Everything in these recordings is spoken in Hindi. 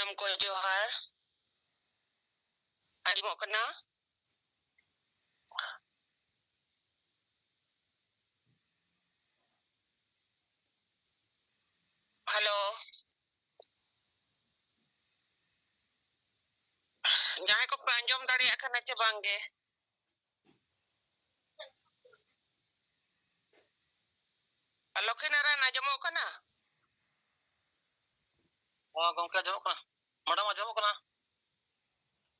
ᱥᱟᱱᱟᱢ ᱠᱚ ᱡᱚᱦᱟᱨ ᱟᱸᱡᱚᱢᱚᱜ ᱠᱟᱱᱟ? हेलो जहां को पे अंजम दाड़िया कना चे बांगे लखी नारायण आंजमो कना गमके आंजमो कना मैडम आंजमो कना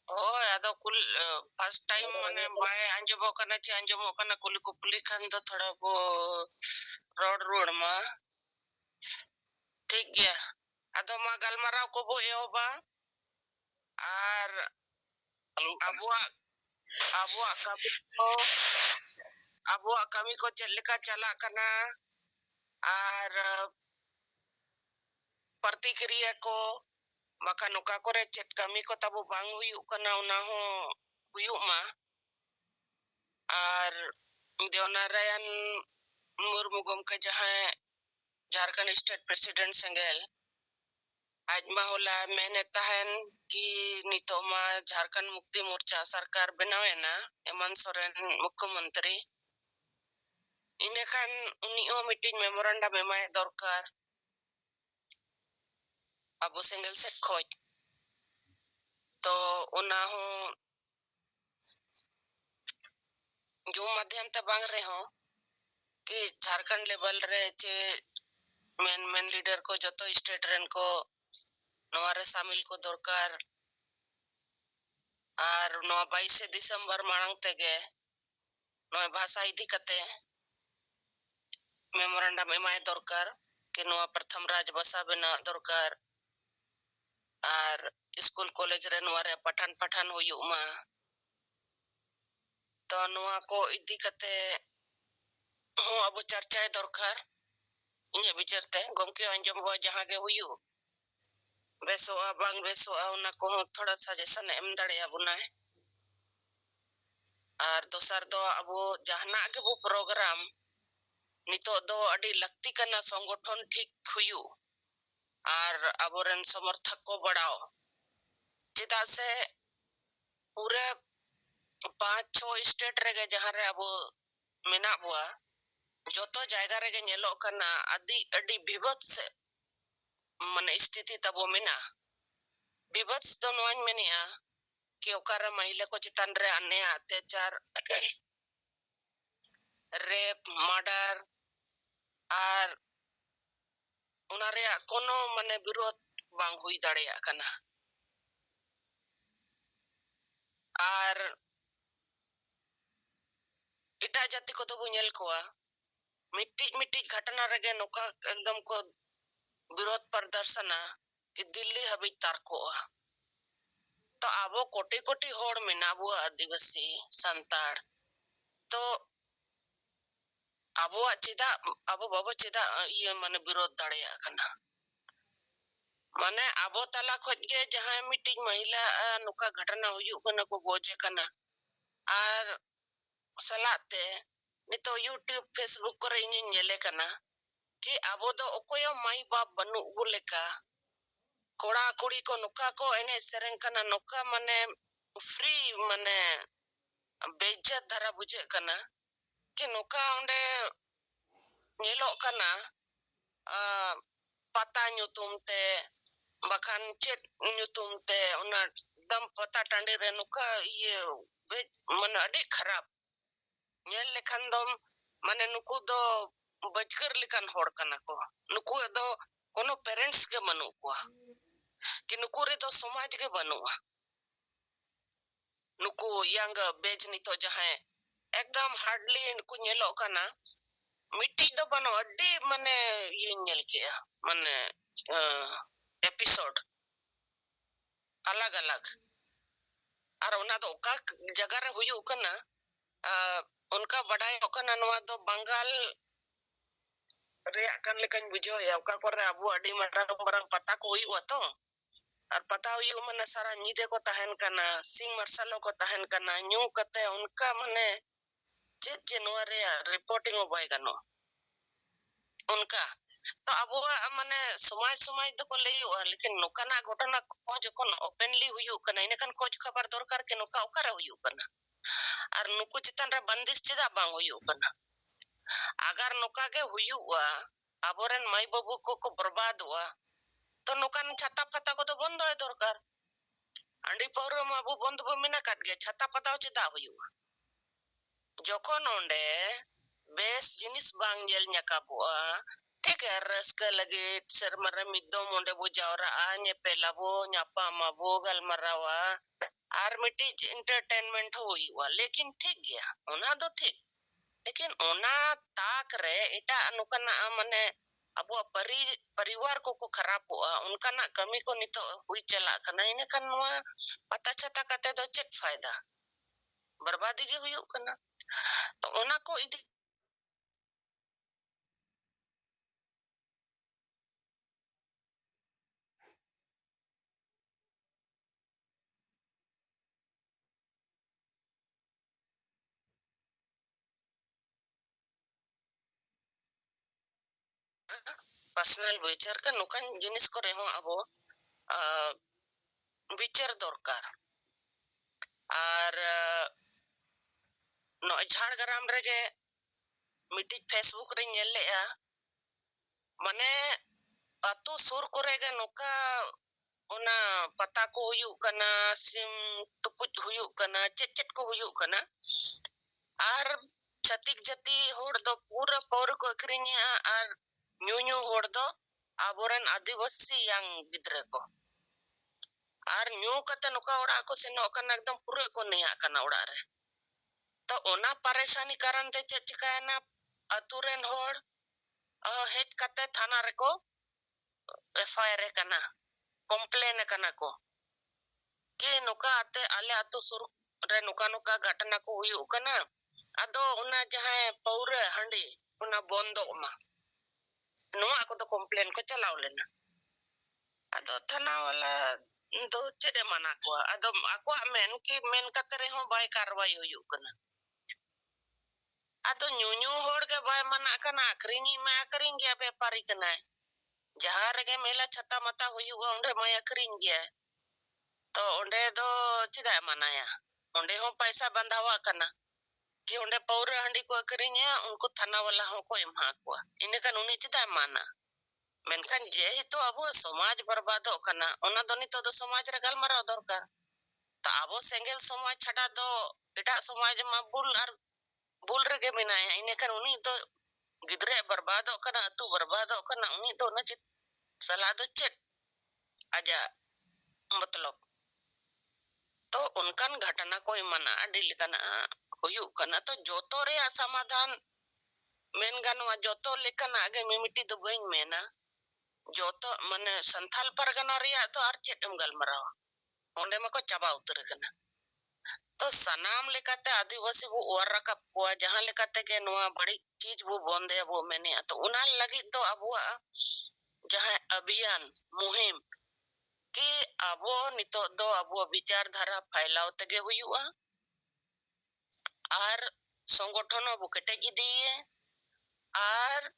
ओय आदो कुल फर्स्ट टाइम माने बाय आंजमो कना चे आंजमो कना कुल कुपली खान दो थोड़ा वो रोड मा ठीक गया आदो मा गलमाराव को बो एहोबा are abuak kami ko chelika chala kana ar प्रतिक्रिया को maka nuka kore chat kami ko tabu bang huyuk kana una ho huyuk ma ar Deonarayan Murmu gomke jahan Jharkhand state president Sengel आज मा होला मैंने तहन कि नितोमा झारखंड मुक्ति मोर्चा सरकार बनावे ना हेमंत सोरेन मुख्यमंत्री इने खान उनी ओ मीटिंग मेमोरेंडम एमाय दरकार अबो सेंगेल सेट खोज तो उना हो जो माध्यम ते बांग रहे हो कि झारखंड लेवल रे चे मेन लीडर को जतो स्टेट रेन को नवारे शामिल को दरकार और 22 दिसंबर मांग तेगे नय भाषा इदी कते मेमोरेंडम एमाय दरकार कि नवा प्रथम राज भाषा बना दरकार और स्कूल कॉलेज रे नवारे पठान हुयुक मा तो नवा को इदी कते हो अब चर्चा दरकार इने विचारते गमके अंजम बो जहां गे हुयु बेसोआ बांग बेसोआ उना को थोड़ा सजेशन एम दाड़े बुना और दोसर दो अब जहाना के बो प्रोग्राम नितो दो अडी लक्ति कना संगठन ठीक हुयु और अबोरन समर्थक को बढ़ाओ चिदा से पूरे 5-6 स्टेट रेगे जहां रे अब मेना बुआ जोतो जायगा रेगे नेलो कना अदी अडी विभत्स माने स्थिति तबो मेना विभत्स तो नोन मेनिया कि ओकर महिला को चितन रे अन्य अत्याचार रेप मर्डर और उनारे कोनो माने विरोध बांग हुई दाड़िया कना और इटा जाति को तो बुझेल कोआ मिट्टी घटना रेगे नोका एकदम को विरोध प्रदर्शन कि दिल्ली हबी तारको तो आबो कोटी होड़ मेना बुआ आदिवासी संताड़ तो आबो चिदा आबो बाबो चिदा ये माने विरोध दाड़िया कना माने आबो तला खोज गे जहां मीटिंग महिला नुका घटना हुयु कना को गोजे कना और सलाते नितो यूट्यूब फेसबुक करे इन नेले कना कि आबो दो ओकोयो माई बाप बनु गुलेका कोड़ा कुड़ी को नुका को एने सेरेंग कना नुका माने फ्री माने बेइज्जत धरा बुझे कना कि नुका ओंडे नेलो कना पता न्यूतुम ते बखान चेट न्यूतुम ते उना दम पता टांडे रे नुका ये मन अडी खराब नेल लेखन दम माने नुकु दो बजकर लेखन होड़ कना को नुकु दो कोनो पेरेंट्स के मनु को कि नुकु रे दो समाज के बनुआ नुकु यंग बेज नितो जहां एकदम हार्डली नुकु नेलो कना मिट्टी दो बनो अड्डी माने ये नेल के माने एपिसोड अलग अलग और उना दो का जगह रे हुयु कना उनका बड़ाई ओकना नवा दो बंगाल रे अकन लेकन बुझो या ओका करे अबु अडी मरंग पता को हुयु तो और पता हुयु माने सारा नीदे को तहन कना सिंग मार्शल को तहन कना न्यू कते उनका माने चेत जनवरी रिपोर्टिंग बाय गनो उनका तो अब माने समाज तो को लेयो लेकिन नोकाना घटना को jokon openly huyuk kana ine kan khoj khabar dorkar ke noka okare huyuk kana ar nuku chitan re bandish cheda bang huyuk kana agar noka ge huyuwa aboren mai babu ko berbadwa to nokan chata pata ko to bondo dorkar andi pauro mabu bondo bo minakat ge chata pata cheda huyuwa jokon onde bes jinis bang nyel nyakabua Teke raska lagi sermara midom onde bu jawra anye pelabo nyapa mabu gal marawa armiti entertainment huiwa lekin ठीक गया ओना तो ठीक लेकिन ओना ताक रे एटा अनुकना मने अबो परिवार को खराब हुआ उनका ना कमी को नितो हुई चला कना इने kan नवा पता छता कते दो चेक फायदा बर्बादी के हुई कना तो ओना को इदी पर्सनल विचार का नुकन जिनिस को रेहो अबो विचार दरकार और नो झाड़ग्राम रेगे मिटी फेसबुक रे ñelle'a मने अतो सुर कोरेगे नोका ओना पता को हुयु कना सिम टुपुज हुयु कना चेचेट को हुयु कना आर छतिक जति होड़ दो पूरा पौर को अखरिña आर न्यू होड़ दो आबोरन आदिवासी yang गिद्रे को आर न्यू कते नोका ओड़ा को सेनो कना एकदम पूरा को नया कना ओड़ा रे तो ओना परेशानी कारण ते चेक चिकायना अतुरेन होड़ हेज कते थाना रे को एफआईआर कना कंप्लेन कना को के नोका आते आले आतो सुर रे नोका नोका घटना को हुयु कना अदो उना जहां पौरे हंडी उना बंदो मा नोआ को तो कंप्लेन को चलाव लेना अदो थाना वाला दो चेदे मना को अदो आको मेन की मेन कतरे हो बाय कार्रवाई हुयु कना अदो न्यू होड़ के बाय मना कना अखरिनी में अखरिन गया व्यापारी कना जहां रेगे मेला छता मता हुयु ओंडे मैं अखरिन गया तो ओंडे दो चिदा मनाया ओंडे हो पैसा बंधावा कना कि ओंडे पौरे हंडी को अखरिnya उनको थाना वाला हो को एमा को इने kan uni चिदा माना मेनखान जे हितो अबो समाज बर्बादो कना ओना दो नितो दो समाज रे गलमाराव दरकार ता अबो सेंगेल समाज छटा दो एटा समाज मा बुल रे गे मिनाया इने kan uni तो गिदरे बर्बादो कना अतु बर्बादो कना uni तो ना चित सलाह दो चेक आजा मतलब तो उनकान घटना कोई मना अडिल कना हुयु कना तो जोतो रे समाधान मेन गानवा जोतो लेकन आगे मिमिटी दो बइन मेना जोतो मने संथाल परगना रिया तो आर चेटम गलमराव ओंडे मको चाबा उतर कना तो सनाम लेकाते आदिवासी बो ओर रकब को जहां लेकाते के नोआ बड़ी चीज बो बंदे बो मेने तो उना लगी तो अबुआ जहां अभियान मुहिम कि अबो नितो दो अबो विचार धारा फैलाव तगे हुयुआ आर संगठन बो केटे इदिए आर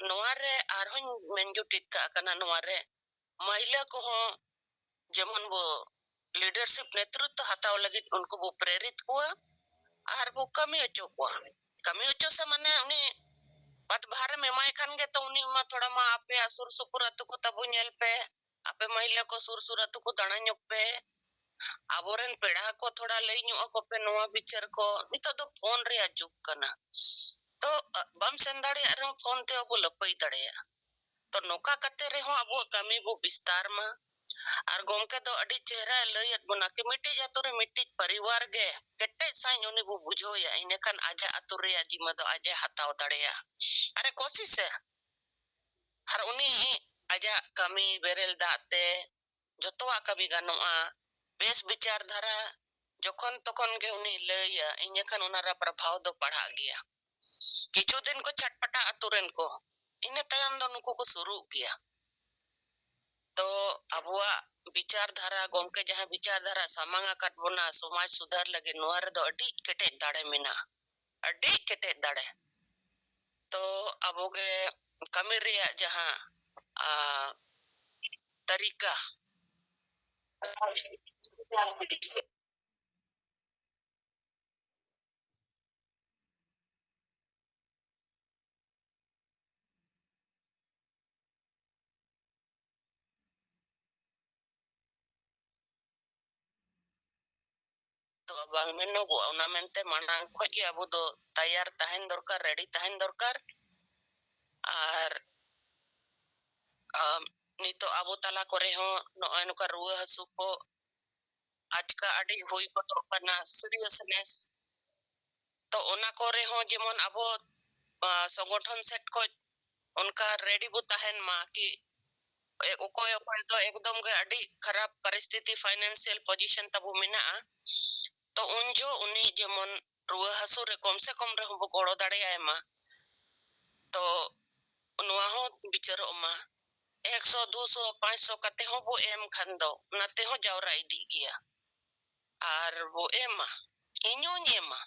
नोआरे आरहन मेंजू टिक्का कना नोआरे महिला को हो जेमन बो लीडरशिप नेतृत्व हताव लगी उनको बो प्रेरित हुआ आर बो कमी अचो से मने उनी बात भार में माय खान गे तो उनी मा थोड़ा मा आपे असुर सुपुर अतु को तबु नेल पे आपे महिला को सुर सुर अतु को दाना न्युक पे आबोरन पेड़ा को थोड़ा लई न्यु को पे नोआ बिचार को नितो दो फोन रे अजुक कना तो बम संदाड़ी अरे फोन ते अबो लपई दड़ेया तो नोका कते रे हो अबो कमी बो विस्तार मा आर गोमके तो अडी चेहरा लयत बना के मिट्टी जातुरे मिट्टी परिवार गे केटे साइन उनी बो बुझो या इने kan आजा अतुरे जिमा दो आजा हताव दड़ेया अरे कोशिश है हर उनी आजा कमी बेरेल दाते जतवा कमी गनोआ बेस विचार धारा जखन तखन गे उनी लया इने kan उनारा प्रभाव दो पढ़ा गया किछु दिन को छटपटा अतुरेन को इने तयम दो नुको को शुरू किया तो अबुआ विचार धारा गोमके जहां विचार धारा सामांगा कटबोना समाज सुधार लगे नोआर दो अडी केटे दाड़े मिना अडी केटे दाड़े तो अबोगे कमी रिया जहां तरीका तो bang menogo una mente manang khoji abu do tayar tahen dorkar ready tahen dorkar ar nito abu tala kore ho noy nuka ruwa hasu ko ajka adi hui ko kana seriousness to ona kore ho jemon abo संगठन सेट को उनका रेडी बु ताहेन मा कि ओकोय ओकोय तो एकदम गे अडी खराब परिस्थिति फाइनेंशियल पोजीशन तबु मेना तो उनजो उनी जेमन रुआ हसु रे कम से कम रे हम गोड़ो दाड़े आए मा तो उनवा हो बिचारो मा 100 200 500 कते हो बो एम खंदो नते हो जावरा इदी किया आर वो एमा इño ñema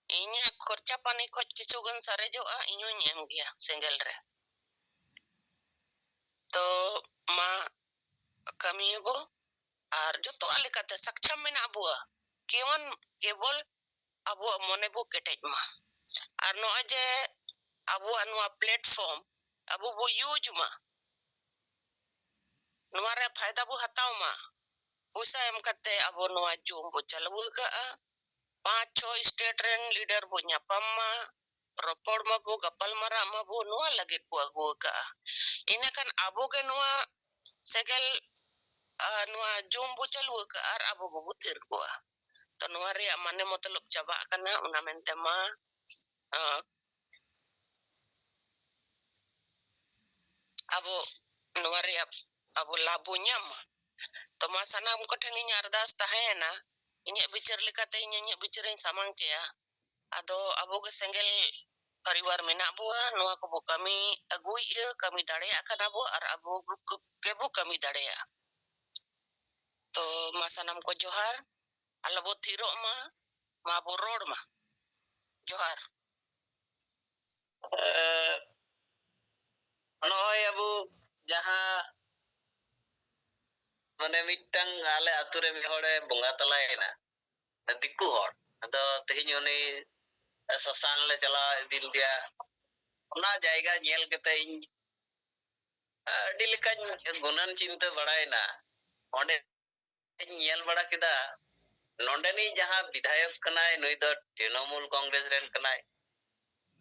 iña खर्चा पानी खच किछु गन सारेजोआ इño ñem गया सिंगल रे तो मा kami bo ar joto ale kate sakcham mena abua keवल abu mone bu ketej ma ar no aje abu anwa platform abu bu use ma nuare फायदा bu hataw ma puisa em kate abu no jum bu chalu ka 5-6 state ren leader bu nyapam ma ropor ma bu gapal mara ma bu nuwa lagit bu agu ka ina kan abu ke nuwa segel nuwa jum bu chalu ka ar abu bu butir ko to nuwa re mane motaluk chaba kana una mente ma abu nuwa re abu labunya ma to ma sanam ko thani nyardas tahena inya bicar likate inya bicar samang ke ya ado abu ke senggel परिवार में ना बुआ नुआ को कमी अगुई कमी दाड़े akan abu ar abu kebu kami दाड़े तो masanam ko johar alabo thiro ma bu road ma johar noy abu jaha mane mittang ale ature mi hore bonga talaina diku hor ado tehin uni sosan le chala dil dia ona jayga nyel kete इन adi lekan gunan cinta badaina onde nyel bada kida नोंडनी जहां विधायक कनाय नुई दो तृणमूल कांग्रेस रेन कनाय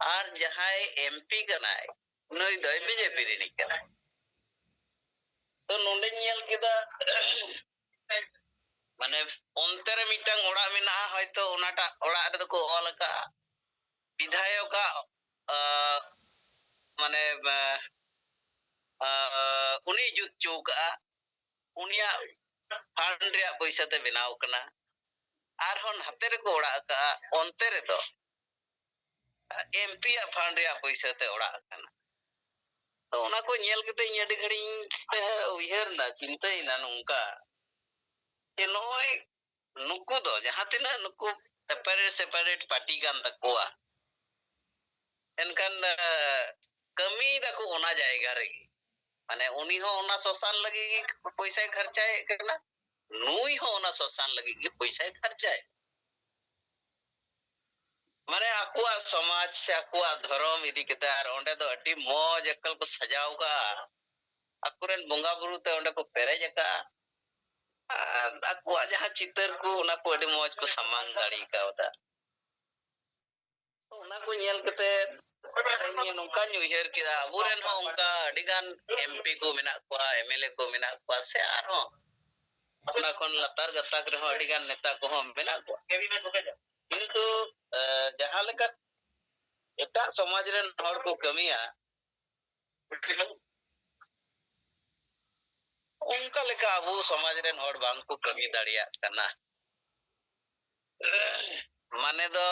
आर जहां एमपी कनाय नुई दो बीजेपी रिनी कनाय तो नोंडे nyel kida माने ontere mitang ora mena hoyto onata ora redo ko ol ka विधायक माने उनी जुत चौका उनिया फंड रे पैसा ते बनाव कना आर हन हाते रे को ओड़ा का onte re do MP fund रे पैसा ते ओड़ा कना तो ओना को nyel kete ᱤᱧ ᱟᱹᱰᱤ ᱜᱷᱟᱹᱲᱤ उयहर ना चिंता ina nungka ke noy nuku do jahan tina nuku separate party kan takwa enkan kami dako ona jayga regi माने उनी हो ओना सोसान लगी पैसा खर्चाए करना नुई हो ओना सोसान लगी पैसा खर्चाए माने आकुआ समाज से आकुआ धर्म इदी केते आर ओंडे दो अड्डी मौज एकल को सजाव का अकुरेन बोंगा बुरु ते ओंडे को पेरेज का आकुआ जहां चितर को ओना को अड्डी मौज को सम्मान दाड़ी का होता ओना को nyel kete ini nungka nyuher kita buren ho ungka digan MP ko mena ko MLA ko mena ko se aro अपना kon latar gatak re ho digan neta ko ho mena ko किंतु जहां लेका एटा समाज ren hor ko kamiya उनका लेका abu समाज ren hor bang ko kami dariya kana माने दो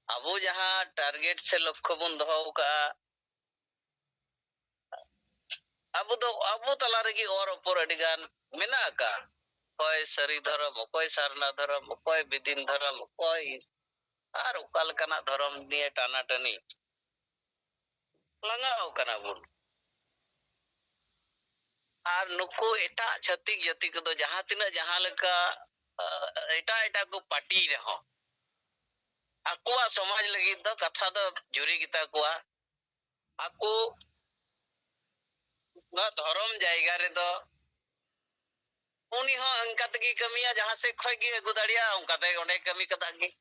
abu jahan target se लक्ष्य बन दोहो का abu tala regi और ऊपर अडिगान मेना का कोई सरी धर्म कोई सारना धर्म कोई बिदिन धर्म कोई आर उकाल कना धर्म निये टाना टनी लंगाव कना बुन ar nuku eta chatik jati ko jaha tina jaha leka eta ko party reho akuwa samaj lagi do katha do juri kita kuwa aku na dharam jayga re do uni ho angka tegi kamiya jaha se khoi gi agu dariya onka te onde kami kata gi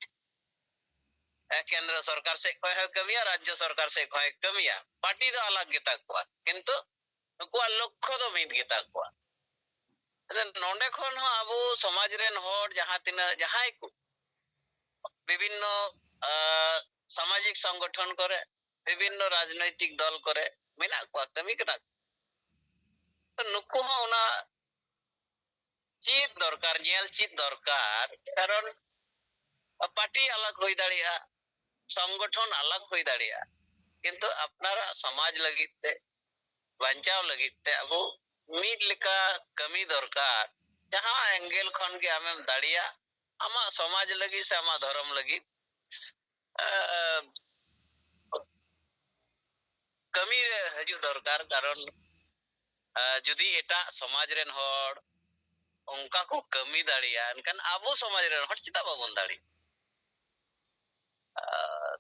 केंद्र सरकार से खय कमिया राज्य सरकार से खय कमिया पार्टी दो अलग गिता को किंतु नुकुआ लक्ष्य दो मिद गिता को नोंडे खन हो अबो समाज रेन होर जहां तिना जहां को विभिन्न सामाजिक संगठन करे विभिन्न राजनैतिक दल करे मेना को कमी कना तो नुकु हो ना चीत दरकार जेल चीत दरकार कारण पार्टी अलग होई दाड़िया संगठन अलग होई दाड़िया किंतु अपनारा समाज लगित ते बचाव लगित ते अब मीड लेका कमी दरकार जहां एंगल खन के आमेम दाड़िया आमा समाज लगी से आमा धर्म लगी कमी रे हजू दरकार कारण जुदी एटा समाज रेन होड़ उनका को कमी दाड़िया एनकन आबो समाज रेन होड़ चिता बाबन दाड़ी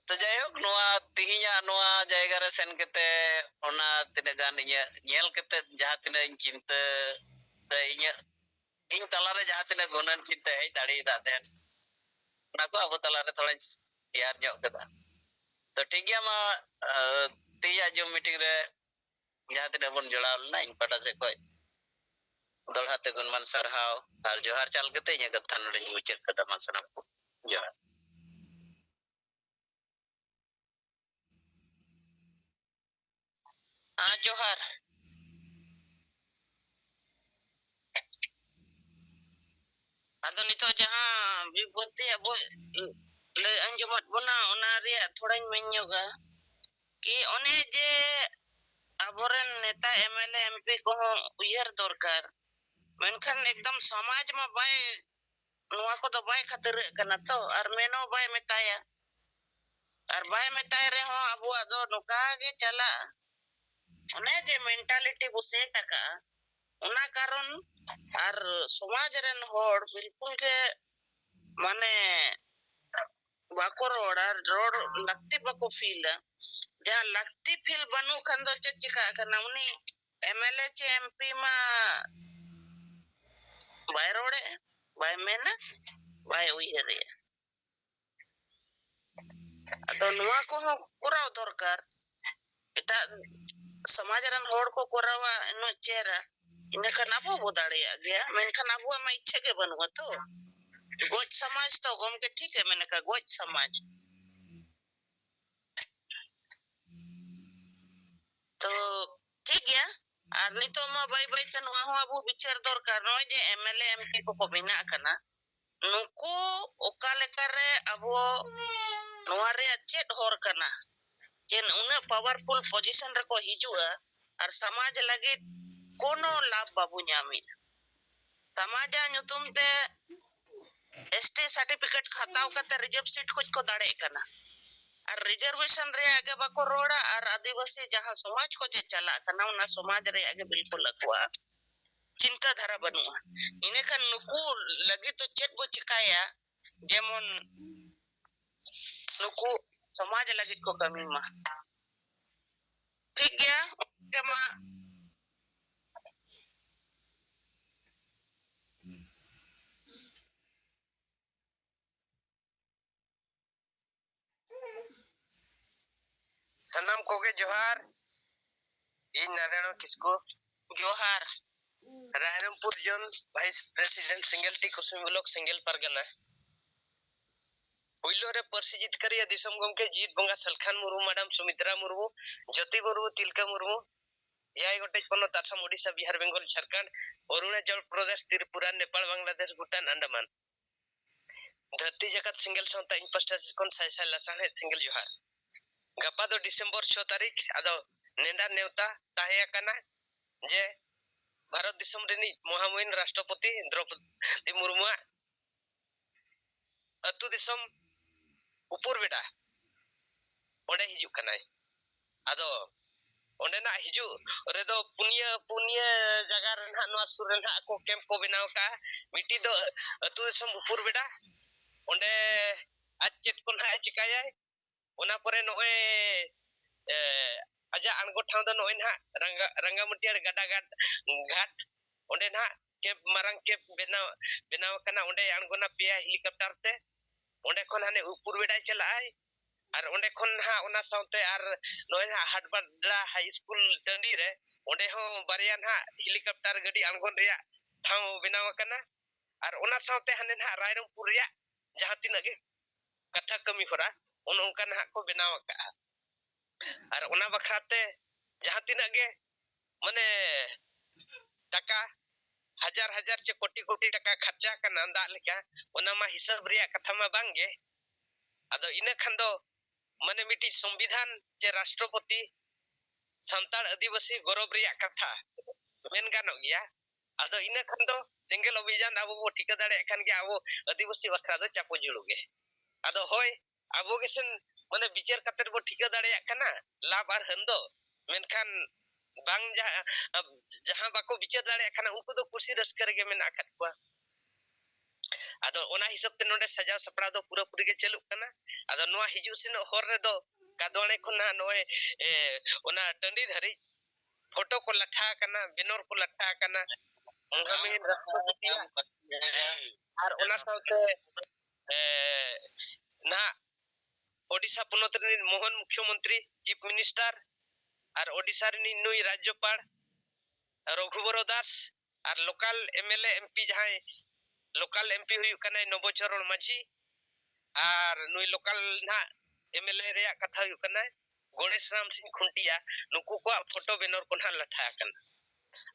तो जायक नोआ तिहिया नोआ जायगा रे सेन केते ओना तिने गान इया नेल केते जहां तिने चिंता ते इया इन तला रे जहां तिने गुणन चिंता है दाड़ी दादेन ना को अब तला रे थोड़ा यार ᱧᱚᱜ कदा तो ठीक गया मा तिया जो मीटिंग रे जहां तिने बन जोड़ाव लना इन पटा से कोई दोड़ा ते गुणमान सरहाव और जोहार चाल केते इया कथा नडे मुचत कदा मा सनम को जोहार जोहार अदो नितो जहां विभूति अब ले अंजमत बना ओना रे थोड़ा मेन्योगा कि ओने जे अबोरन नेता एमएलए एमपी को उयर दरकार मेनखान एकदम समाज में बाय नुआ को तो बाय खातिर कना तो और मेनो बाय मेताया और बाय मेताय रे हो अब अदो नुका के चला ओने जे मेंटालिटी बुसे टका ओना कारण और समाज रेन होड़ बिल्कुल के माने बाको रोड लगती बाको फील जहां लगती फील बनू खन दो चिका कना उनी एमएलए चे एमपी मा बाय रोडे बाय मेना बाय उयरे अदो नुआ को पूरा दरकार एटा समाज रन होड़ को कोरावा नो चेहरा इने खन अबो बोदाड़िया गया मेनखन अबो मा इच्छा के बनवा तो गोज समाज तो गम के ठीक है मैंने कहा गोज समाज तो ठीक गया और नितो मा बाई बाई तन वहां अबो विचार दरकार नो जे एमएलए एमपी को बिना कना नुकु ओका लेका रे अबो नोआ रे चेत होर कना जेन उना पावरफुल पोजीशन रे को हिजुआ और समाज लगी कोनो लाभ बाबू ᱧᱟᱢᱤ समाज ᱧᱩᱛᱩᱢ ते एसटी सर्टिफिकेट खताव कते रिजर्व सीट कुछ को दाड़े कना और रिजर्वेशन रे आगे बाको रोड़ा और आदिवासी जहां समाज को जे चला कना उना समाज रे आगे बिल्कुल लकवा चिंता धारा बनुआ इने खान नुकु लगी तो चेत बो चिकाया जेमन नुकु समाज लगी को कमी मा ठीक गया कमा सनम कोगे जोहार इन नारायण किसको जोहार रायरंगपुर जोन वाइस प्रेसिडेंट सिंगल टी कुसुम ब्लॉक सिंगल परगना पुइलो रे परसिजित करिया दिसम गमके जीत बंगा सलखान मुर्मू मैडम सुमित्रा मुर्मू ज्योति मुर्मू तिलका मुर्मू याय गोटे पन्नत आसाम ओडिशा बिहार बेंगल झारखंड अरुणाचल प्रदेश त्रिपुरा नेपाल बांग्लादेश भूटान अंडमान धरती जगत सिंगल संता इन पस्टस कोन साइसा लसाने सिंगल जोहार गपा दो डिसेंबर 6 तारीख आदो नेंदा नेवता ताहे कना जे भारत दिसम रेनी महामहिम राष्ट्रपति द्रौपदी मुर्मू अतु दिसम ऊपर बेटा ओडे हिजु कनाय आदो ondenak hijau redo punya jaga renhak noa sur renhak ko camp ko benaw ka miti do atu som upur beda onde acet kon ha cikayai ona pore noe aja anggo thang do noe nah rangga mutiar gada ghat onde nah camp marang camp benaw kana onde anggo na pia helikopter te onde kon hane upur beda chalai ar onde kon ha ona saute ar noe ha hadbadla high school tandi re onde ho barian ha helicopter gadi anggon ria thau benaw kana ar ona saute hane ha rairangpur ria jaha tina ge katha kami hora onkan ha ko benaw ka ar ona bakrate jaha tina ge mane taka hajar ce koti taka kharcha kana anda leka ona ma hisab ria katha ma bangge ado ina khando mane miti संविधान जे राष्ट्रपति संतार आदिवासी गौरव रिया कथा मेन गानो गया ado ina khando single अभियान abo bo ठिका दाड़े खान के abo आदिवासी बखरा दो चापो जुड़ुगे ado hoy abo gesen mane बिचार कतर बो ठिका दाड़े kana लाभ आर हंदो मेनखान bang jaha bako बिचार दाड़े kana unku do kursi raskar ge men akat kwa ado ona hisab te node sajao sapra do pura puri ge chaluk kana ado noa hiju sin hor re do kadone khona noe ona tandi dhari photo को लठा kana binor ko लठा kana ngamin राष्ट्रपति ar ona saute na Odisha ponot rin Mohan मुख्यमंत्री chief minister ar Odisha rin nui राज्यपाल रघुवर दास ar लोकल एमएलए एमपी जहां लोकल एमपी हुई kana नवचरण माझी ar nui लोकल ना एमएलए रे कथा हुई kana गणेश राम सिंह खुंटिया नुकु को फोटो बेनर को ना लठा kana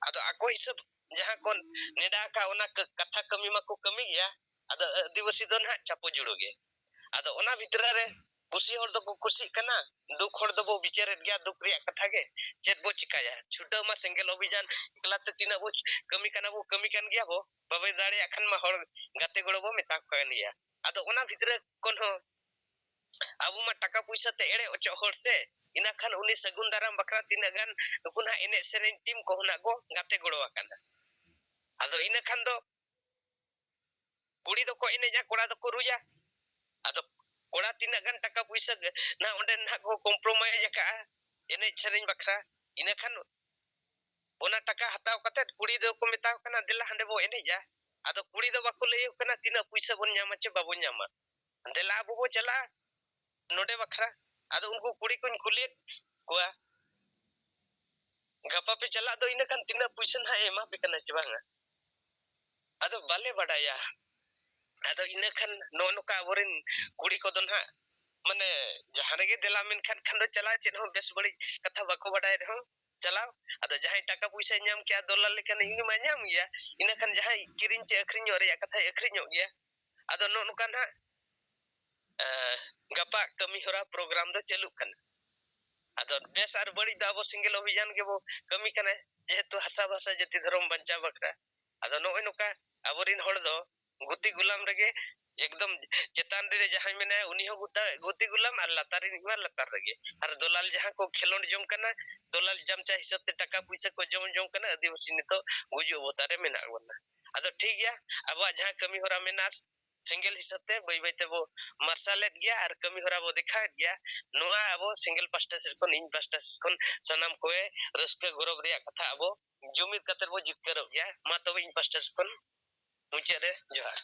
ado ako hisab jaha kon neda ka ona katha kami ma ko kami gya ado Adivasi do na chapo judoge ado ona bitra re kusi hor do kusi kana duk hor do bo bicharet gya duk riya katha ge chet bo chikaya chuta ma single अभियान ekla te tina bo kami kana bo kami kan gya bo babai dare akhan ma hor gate golo bo meta kan ya ado ona bitra kon ho abu ma taka puisa te ere ocho hor se ina khan uni sagun daram bakra tina gan nukuna ene seren tim ko huna go gate golo akana ado ina khan do kuri do ko ene ja kora do ko ruya ado kora tina gan taka puisa na onde na ko compromise ka ene seren bakra ina khan ona taka hataw kate kuri do ko metaw kana dela hande bo ene ja ado kuri do bako lay kana tina puisa bon nyama che babon nyama dela abu bo chala नोडे बखरा आदो उनको कुड़ी को कुलियत कोआ गपा पे चला दो इन खान तिना पुइसन हा एमा पे कना चिबांगा आदो बाले बडाया आदो इन खान नो नो का बोरिन कुड़ी को दोन हा माने जहां गे देला मेन खान खान दो चला चेन हो बेस बड़ी कथा बको बडाय रहो चलाओ आदो जहां टाका पैसा न्याम के डॉलर लेकन इन मा न्याम गया इन खान जहां किरिन चे अखरिन रे कथा अखरिन गया आदो नो नो कान हा गपा कमी होरा प्रोग्राम दो चालू कना ado bes ar bari da abo single अभियान के वो कमी कना जेहेतु हसा भाषा जति धर्म बंचा बखरा ado no enoka aborin hor do guti gulam rege एकदम चेतान रे जहां मेना उनी हो गुती गुलाम और लतारी निमा लतार रगे और दोलाल जहां को खेलोन जों कना दोलाल जमचा हिसाब ते टका पैसा को जों कना आदिवासी नितो गुजो बोतारे मेना वना ado ठीक गया अब जहां कमी होरा मेना सिंगल हिसाब ते बई बई ते वो मार्शल गया और कमी होरा वो दिखा गया नोआ अब सिंगल पास्टा से कोन इन पास्टा कोन सनम कोए रस्के गौरव रे कथा अब जुमित कतर वो जित करो गया मा तो इन पास्टा कोन मुचे रे जोहार